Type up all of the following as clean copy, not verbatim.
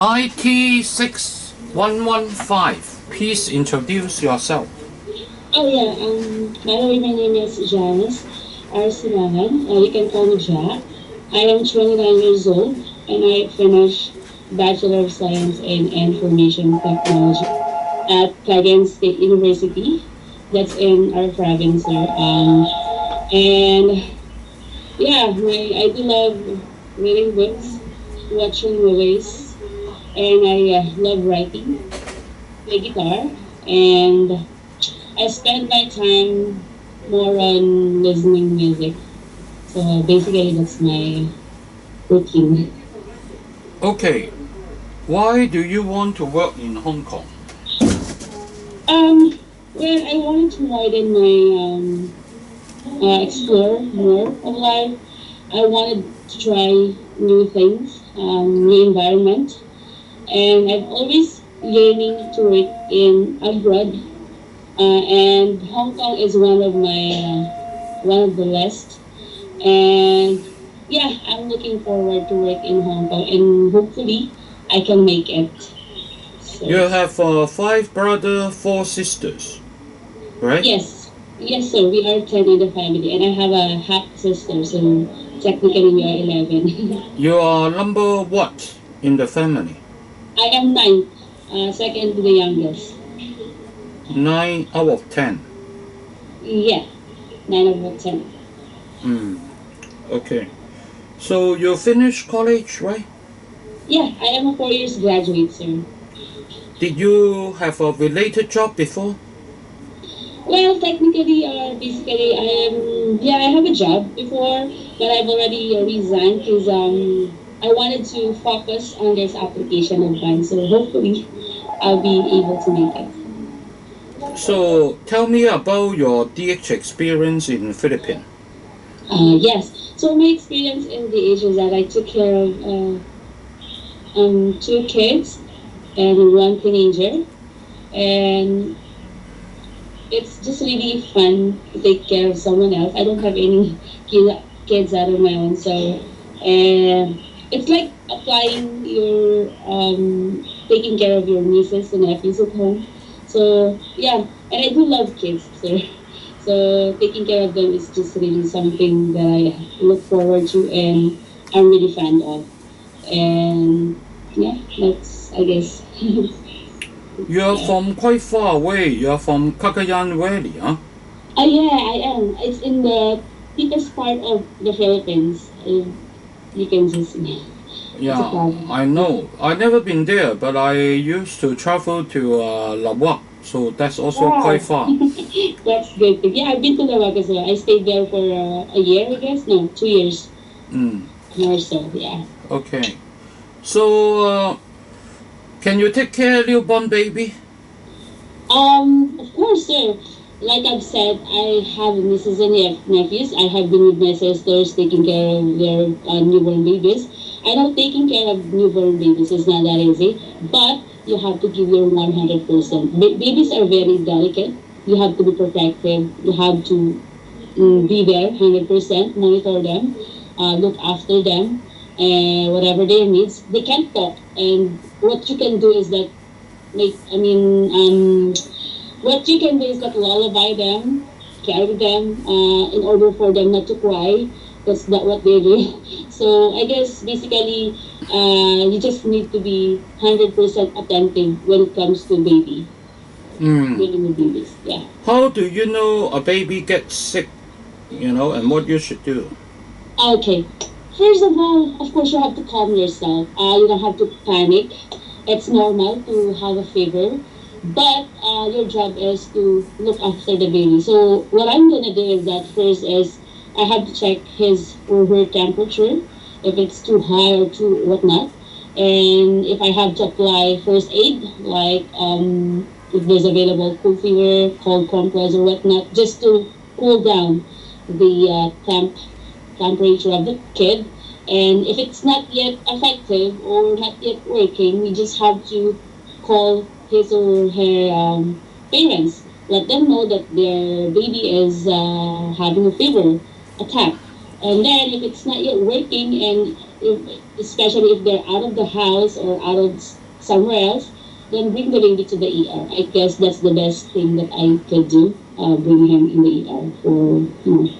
IT6115, please introduce yourself. Oh yeah, by the way, my name is Janice Arsilahan. You can call me Jack. I am 29 years old and I finished Bachelor of Science in Information Technology at Cagayan State University. That's in our province there. And yeah, I do love reading books, watching movies, and I love writing, play guitar, and I spend my time more on listening music. So basically, that's my routine. Okay, why do you want to work in Hong Kong? Well, I wanted to widen my explore more of life. I wanted to try new things, new environment, and I've always yearning to work in abroad. And Hong Kong is one of the list. And yeah, I'm looking forward to work in Hong Kong, and hopefully I can make it. You So have five brothers, four sisters, right? yes, sir. We are 10 in the family, and I have a half sister, so technically we are 11. You are number what in the family? I am ninth, second to the youngest. 9 out of 10. Yeah, 9 out of 10. Hmm. Okay. So you finished college, right? Yeah, I am a 4 years graduate, sir. Did you have a related job before? Well, technically, basically, I have a job before, but I've already resigned because I wanted to focus on this application of mine. So hopefully, I'll be able to make it. So tell me about your DH experience in Philippines. Yes. So my experience in the age is that I took care of two kids and one teenager, and it's just really fun to take care of someone else. I don't have any kids out of my own, so it's like applying your taking care of your nieces and nephews at home. So yeah, and I do love kids, so taking care of them is just really something that I look forward to and I'm really fan of. And yeah, that's I guess. You're from quite far away. You're from Cagayan Valley, huh? Yeah, I am. It's in the deepest part of the Philippines. You can just see. It's a Yeah, problem. I know. I never been there, but I used to travel to Lawak, so that's also quite Wow, far. that's good. Yeah, I've been to Lawag as well. I stayed there for a year, I guess. No, 2 years Mm, more so. Yeah. okay. So, can you take care of newborn baby? Of course, sir. Like I've said, I have nieces and nephews. I have been with my sisters taking care of their newborn babies. I know taking care of newborn babies is not that easy, but you have to give your 100%. Babies are very delicate. You have to be protective. You have to be there 100%, monitor them, look after them, and whatever their needs. They can't talk, and what you can do is that make. I mean, what you can do is that lullaby them, carry them, in order for them not to cry. That's not what they do. So I guess basically, you just need to be 100% attentive when it comes to Mm. dealing with babies. Yeah. How do you know a baby gets sick, and what you should do? Okay. First of all, of course, you have to calm yourself. You don't have to panic. It's normal to have a fever, but your job is to look after the baby. So what I'm gonna do is that first is I have to check his or her temperature, if it's too high or too whatnot, and if I have to apply first aid, like if there's available cool fever, cold compress or whatnot, just to cool down the temperature of the kid. And if it's not yet effective or not yet working, we just have to call his or her parents. Let them know that their baby is having a fever attack. And then if it's not yet working and especially if they're out of the house or out of somewhere else, then bring the baby to the ER. I guess that's the best thing that I could do. Bring him in the ER for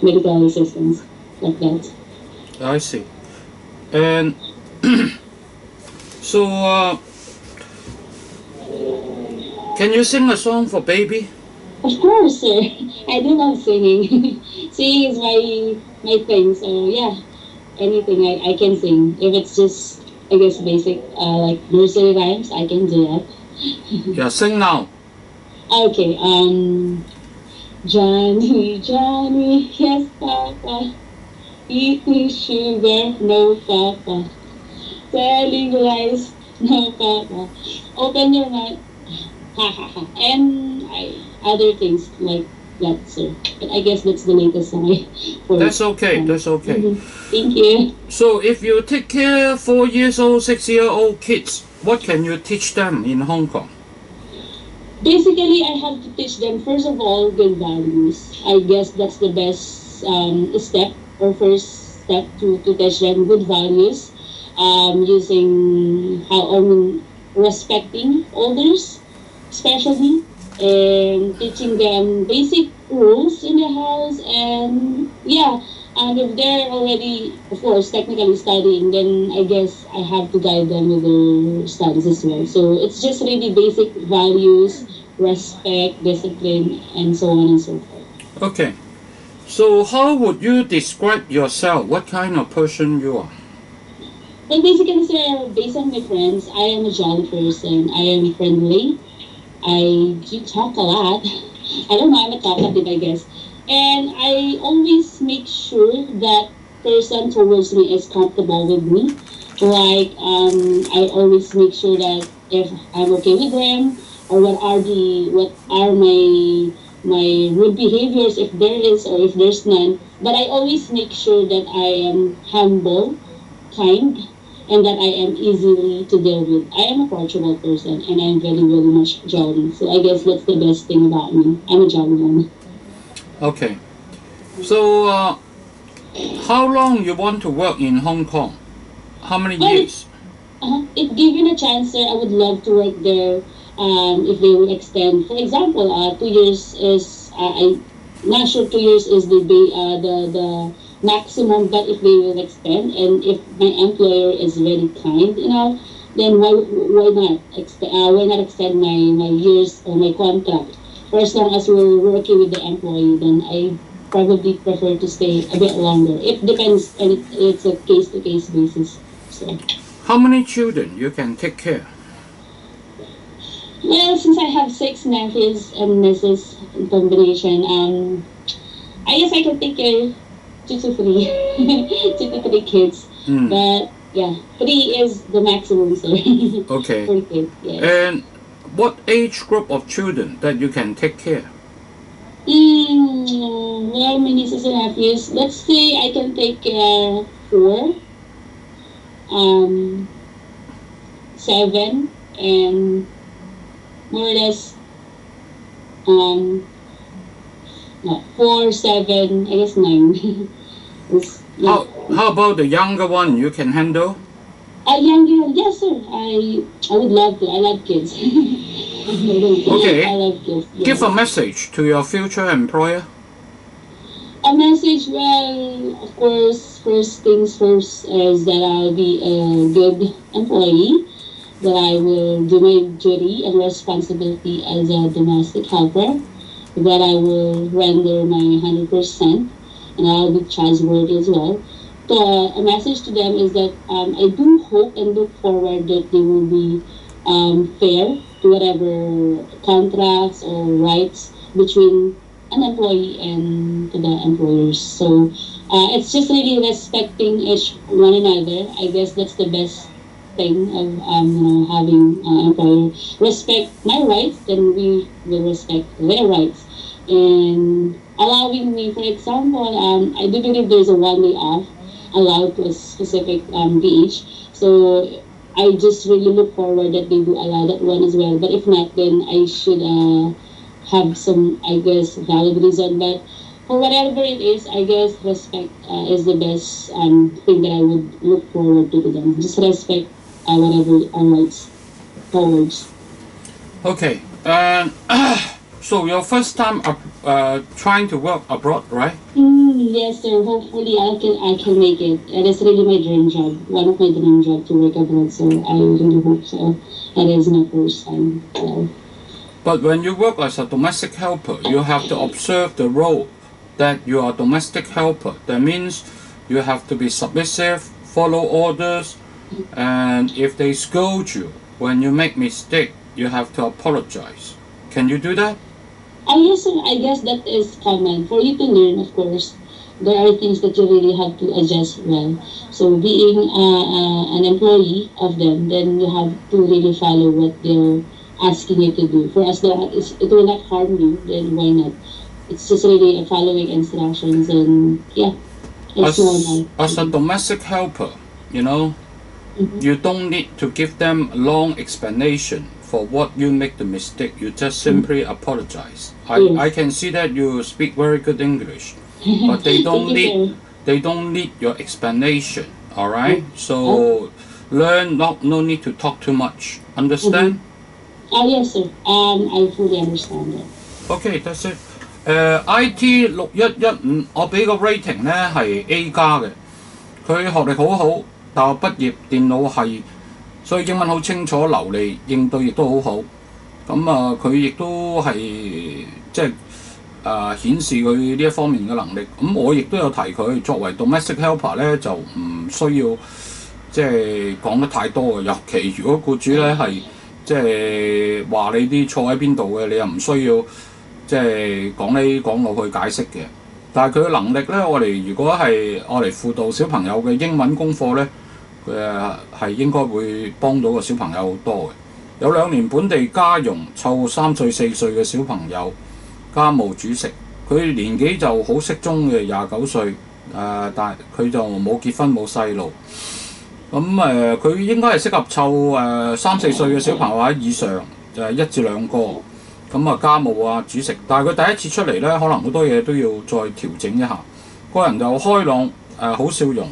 medical assistance like that. I see. And so, can you sing a song for baby? Of course, sir. I do love singing. Singing is my thing. So yeah, anything I can sing. If it's just I guess basic like nursery rhymes, I can do that. Yeah, sing now. Okay. Johnny, Johnny, yes, Papa. Eating sugar, no, Papa. Telling lies, no, Papa. Open your mouth, ha ha ha. And other things like that, sir. But I guess that's the latest song for. That's okay. That's okay. Thank you. So, if you take care 4 years old, 6-year-old kids, what can you teach them in Hong Kong? Basically, I have to teach them, first of all, good values. I guess that's the best step or first step to teach them good values. Using respecting elders, especially, and teaching them basic rules in the house. And yeah, if they're already, of course, technically studying, then I guess I have to guide them with their studies as well. So it's just really basic values, respect, discipline, and so on and so forth. Okay. So, how would you describe yourself? What kind of person you are? Well, basically, sir, based on my friends, I am a jolly person. I am friendly. I do talk a lot. I don't know, I'm a talkative, I guess. And I always make sure that person towards me is comfortable with me. Like, I always make sure that if I'm okay with them, or what are my rude behaviors if there is or if there's none. But I always make sure that I am humble, kind, and that I am easily to deal with. I am a approachable person and I'm very, very much jolly. So I guess that's the best thing about me. I'm a jolly one. Okay. So, how long you want to work in Hong Kong? How many years? If given a chance, sir, I would love to work there. If they will extend, for example, 2 years is I'm not sure 2 years is the maximum, but if they will extend and if my employer is very kind, then why not extend my years or my contract? For as long as we're working with the employee, then I probably prefer to stay a bit longer. It depends, and it's a case to case basis. So. How many children you can take care? Well, since I have 6 nephews and nieces in combination, I guess I can take care 2 to 3, 2 to 3 kids. But yeah, 3 is the maximum, sir. Okay. For kids, yes. And what age group of children that you can take care? Well, my nieces and nephews, let's say I can take care 4, 7, and more or less, no, 4, 7, I guess 9. Yeah. How about the younger one you can handle? Younger one, yes, sir. I would love to. I love kids. Okay. I love kids. Yes. Give a message to your future employer. A message, well, of course, first things first is that I'll be a good employee, that I will do my duty and responsibility as a domestic helper, that I will render my 100%, and I'll be trustworthy as well. So a message to them is that I do hope and look forward that they will be fair to whatever contracts or rights between an employee and to the employers. So it's just really respecting each one another. I guess that's the best thing of having an employer respect my rights, then we will respect their rights. And allowing me, for example, I do believe there's a 1 day off allowed to a specific beach. So I just really look forward that they do allow that one as well. But if not, then I should have some, I guess, valid reason. But for whatever it is, I guess respect is the best thing that I would look forward to them. Just respect whatever I write forwards. Okay, and so your first time trying to work abroad, right? Yes, sir. Hopefully, I can make it. It is really my dream job. One of my dream job to work abroad. So I really hope so. It is my first time. So. But when you work as a domestic helper, you have to observe the role that you are a domestic helper. That means you have to be submissive, follow orders, and if they scold you when you make mistake, you have to apologize. Can you do that? Yes, sir. I guess that is common for you to learn. Of course, there are things that you really have to adjust well. So being an employee of them, then you have to really follow what they're asking you to do. For as long as it will not harm you, then why not? It's just really following instructions, and yeah, it's normal. As a domestic helper, you know, you don't need to give them long explanation for what you make the mistake. You just simply apologize. I can see that you speak very good English, but they don't need your explanation. All right, so learn no need to talk too much. Understand? Yes, sir. I fully understand that. Okay, that's it. IT 6115，我俾個 rating 咧係 A 加嘅。佢學歷好好，大學畢業電腦系，所以英文好清楚流利，應對亦都好好。咁佢亦都係即係顯示佢呢一方面嘅能力。咁我亦都有提佢作為 domestic helper 咧，就唔需要即係講得太多嘅。尤其如果僱主咧係即係話你啲錯喺邊度嘅，你又唔需要即係講呢講落去解釋嘅。但係佢嘅能力咧，我哋如果係我嚟輔導小朋友嘅英文功課咧，係應該會幫到個小朋友好多嘅。有2年本地家傭湊3歲4歲嘅小朋友，家務煮食。佢年紀就好適中嘅29歲，但係佢就冇結婚冇細路。咁佢應該係適合湊3、4歲嘅小朋友或者以上，就係1至2個。咁家務啊煮食，但係佢第一次出嚟咧，可能好多嘢都要再調整一下。個人就開朗，好笑容。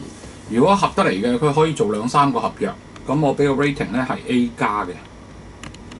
如果合得嚟嘅，佢可以做2、3個合約。咁我俾個 rating 咧係 A 加嘅。